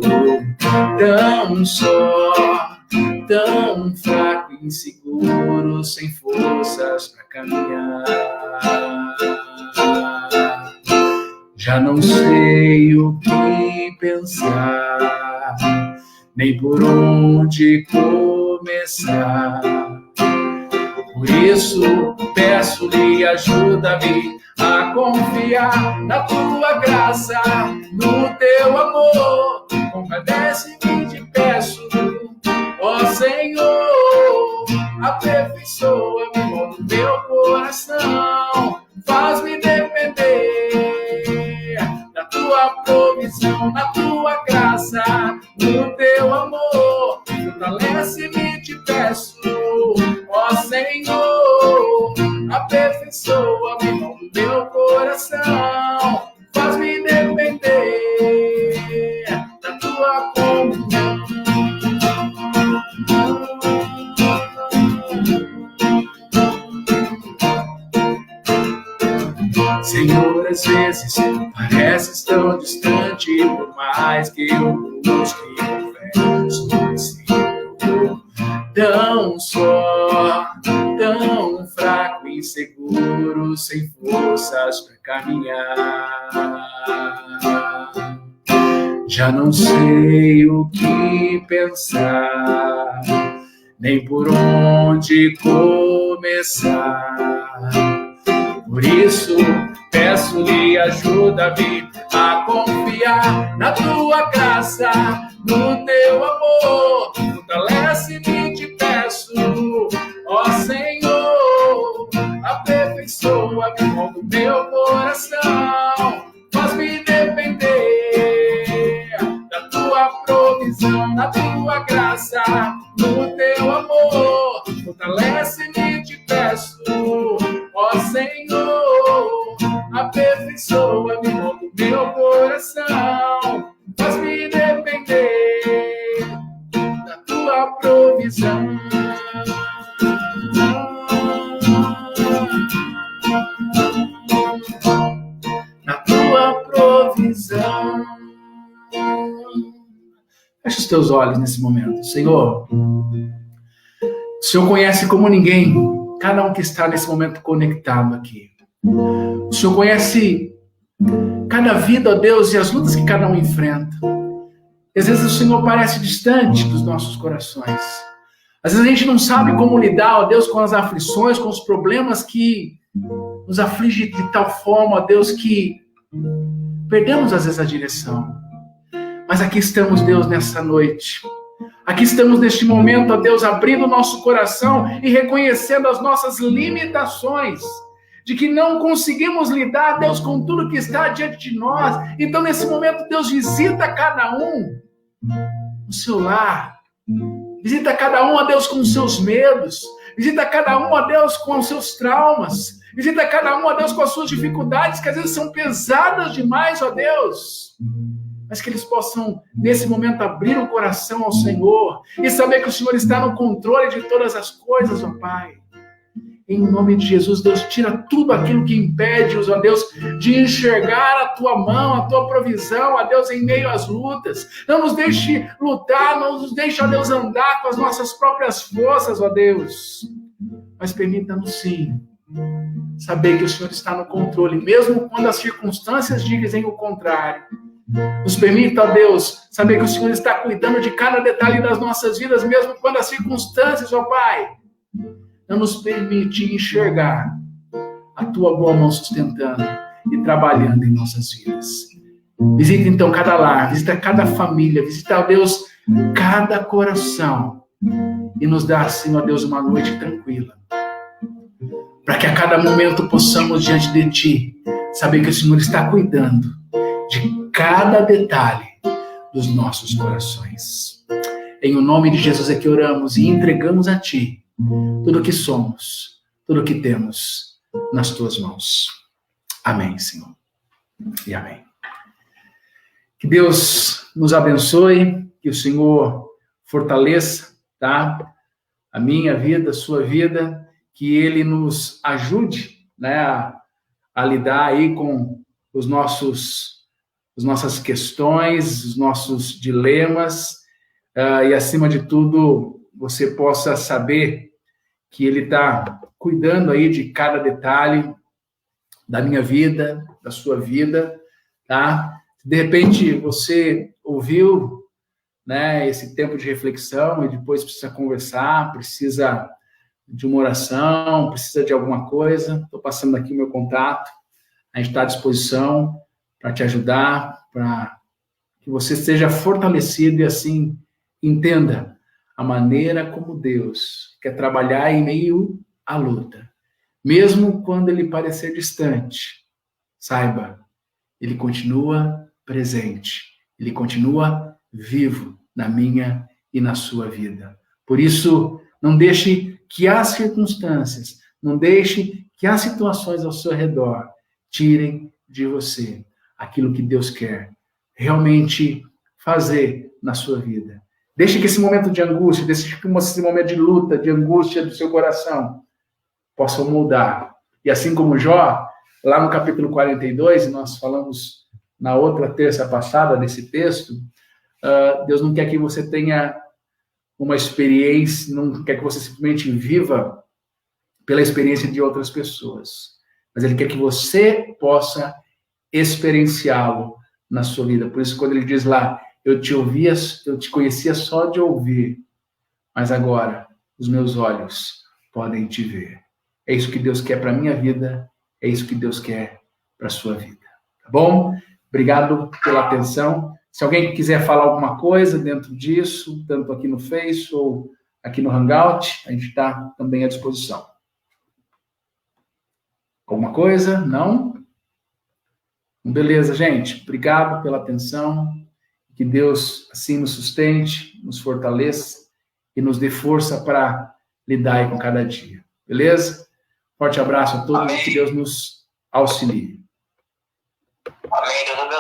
tão só, tão fraco, inseguro, sem forças para caminhar. Já não sei o que pensar, nem por onde começar. Por isso, peço-lhe, ajuda-me a confiar na tua graça, no teu amor. Compadece-me, te peço, ó Senhor, aperfeiçoa-me no meu coração, faz-me depender da tua provisão, da tua graça, no teu amor. Fortalece-me, te peço, ó Senhor, aperfeiçoa-me no meu coração, faz-me depender da tua comunhão. Senhor, às vezes pareces tão distante, por mais que eu busque e confesso, me sinto tão só, tão fraco, inseguro, sem forças para caminhar. Já não sei o que pensar, nem por onde começar. Por isso, peço-lhe, ajuda-me a confiar na tua graça, no teu amor. Fortalece-me, te peço, ó Senhor, aperfeiçoa-me no meu coração, faz-me depender da tua provisão, da tua graça, no teu amor. Fortalece-me, te peço, ó Senhor, aperfeiçoa-me no meu coração, faz-me depender da tua provisão. Na tua provisão. Feche os teus olhos nesse momento. Senhor, o Senhor conhece como ninguém cada um que está nesse momento conectado aqui. O Senhor conhece cada vida, ó Deus, e as lutas que cada um enfrenta. E às vezes o Senhor parece distante dos nossos corações. Às vezes a gente não sabe como lidar, ó Deus, com as aflições, com os problemas que nos afligem de tal forma, ó Deus, que perdemos às vezes a direção. Mas aqui estamos, Deus, nessa noite. Aqui estamos neste momento, ó Deus, abrindo o nosso coração e reconhecendo as nossas limitações, de que não conseguimos lidar, Deus, com tudo que está diante de nós. Então, nesse momento, Deus, visita cada um no seu lar. Visita cada um, ó Deus, com os seus medos. Visita cada um, ó Deus, com os seus traumas. Visita cada um, ó Deus, com as suas dificuldades, que às vezes são pesadas demais, ó Deus. Mas que eles possam, nesse momento, abrir o coração ao Senhor e saber que o Senhor está no controle de todas as coisas, ó Pai. Em nome de Jesus, Deus, tira tudo aquilo que impede-os, ó Deus, de enxergar a Tua mão, a Tua provisão, ó Deus, em meio às lutas. Não nos deixe lutar, não nos deixe, ó Deus, andar com as nossas próprias forças, ó Deus. Mas permita-nos, sim, saber que o Senhor está no controle, mesmo quando as circunstâncias dizem o contrário. Nos permita, ó Deus, saber que o Senhor está cuidando de cada detalhe das nossas vidas, mesmo quando as circunstâncias, ó Pai, não nos permite enxergar a Tua boa mão sustentando e trabalhando em nossas vidas. Visita então cada lar, visita cada família, visita, ó Deus, cada coração e nos dá, assim, ó Deus, uma noite tranquila. Para que a cada momento possamos, diante de Ti, saber que o Senhor está cuidando de cada detalhe dos nossos corações. Em o nome de Jesus é que oramos e entregamos a Ti tudo o que somos, tudo o que temos nas Tuas mãos. Amém, Senhor. E amém. Que Deus nos abençoe, que o Senhor fortaleça, tá? A minha vida, a sua vida, que Ele nos ajude, né, a lidar aí com as nossas questões, os nossos dilemas, e acima de tudo, você possa saber que Ele está cuidando aí de cada detalhe da minha vida, da sua vida, tá? De repente, você ouviu né, esse tempo de reflexão e depois precisa conversar, precisa de uma oração, precisa de alguma coisa, estou passando aqui o meu contato, a gente está à disposição para te ajudar, para que você seja fortalecido e assim entenda a maneira como Deus quer trabalhar em meio à luta. Mesmo quando ele parecer distante, saiba, ele continua presente, ele continua vivo na minha e na sua vida. Por isso, não deixe que as circunstâncias, não deixe que as situações ao seu redor tirem de você aquilo que Deus quer realmente fazer na sua vida. Deixe que esse momento de angústia, deixe que esse momento de luta, de angústia do seu coração possam mudar. E assim como Jó, lá no capítulo 42, nós falamos na outra terça passada desse texto, Deus não quer que você tenha uma experiência, não quer que você simplesmente viva pela experiência de outras pessoas, mas Ele quer que você possa experienciá-lo na sua vida. Por isso, quando Ele diz lá, eu te conhecia só de ouvir, mas agora os meus olhos podem te ver. É isso que Deus quer para a minha vida, é isso que Deus quer para a sua vida. Tá bom? Obrigado pela atenção. Se alguém quiser falar alguma coisa dentro disso, tanto aqui no Face ou aqui no Hangout, a gente está também à disposição. Alguma coisa? Não? Beleza, gente. Obrigado pela atenção. Que Deus assim nos sustente, nos fortaleça e nos dê força para lidar com cada dia. Beleza? Forte abraço a todos e que Deus nos auxilie. Amém.